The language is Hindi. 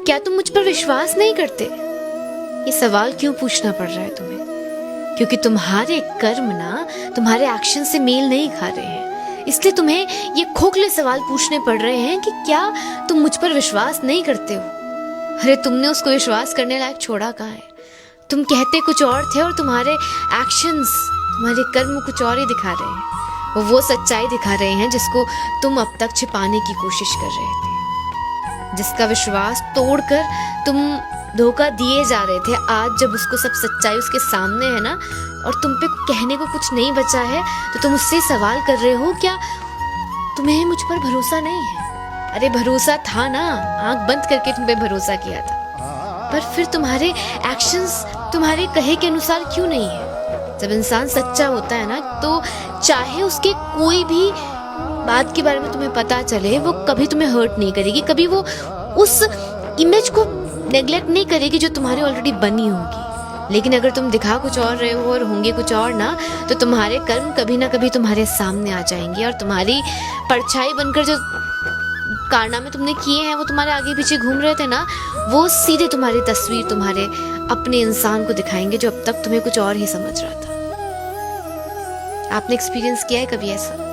क्या तुम मुझ पर विश्वास नहीं करते? ये सवाल क्यों पूछना पड़ रहा है तुम्हें? क्योंकि तुम्हारे कर्म ना तुम्हारे एक्शन से मेल नहीं खा रहे हैं, इसलिए तुम्हें ये खोखले सवाल पूछने पड़ रहे हैं कि क्या तुम मुझ पर विश्वास नहीं करते हो? अरे तुमने उसको विश्वास करने लायक छोड़ा कहाँ है? तुम कहते कुछ और थे और तुम्हारे एक्शंस, तुम्हारे कर्म कुछ और ही दिखा रहे हैं। वो सच्चाई दिखा रहे हैं जिसको तुम अब तक छिपाने की कोशिश कर रहे थे, जिसका विश्वास तोड़कर तुम धोखा दिए जा रहे थे। आज जब उसको सब सच्चाई उसके सामने है ना, और तुम पे कहने को कुछ नहीं बचा है, तो तुम उससे सवाल कर रहे हो क्या तुम्हें मुझ पर भरोसा नहीं है? अरे भरोसा था ना, आंख बंद करके तुम पे भरोसा किया था, पर फिर तुम्हारे एक्शंस तुम्हारे कहे के अनुसार क्यों नहीं है? जब इंसान सच्चा होता है ना, तो चाहे उसके कोई भी बात के बारे में तुम्हें पता चले, वो कभी तुम्हें हर्ट नहीं करेगी, कभी वो उस इमेज को नेग्लेक्ट नहीं करेगी जो तुम्हारी ऑलरेडी बनी होगी। लेकिन अगर तुम दिखा कुछ और रहे हो और होंगे कुछ और ना, तो तुम्हारे कर्म कभी ना कभी तुम्हारे सामने आ जाएंगे और तुम्हारी परछाई बनकर जो कारनामे तुमने किए हैं, वो तुम्हारे आगे पीछे घूम रहे थे ना, वो सीधे तुम्हारी तस्वीर तुम्हारे अपने इंसान को दिखाएंगे जो अब तक तुम्हें कुछ और ही समझ रहा था। आपने एक्सपीरियंस किया है कभी ऐसा?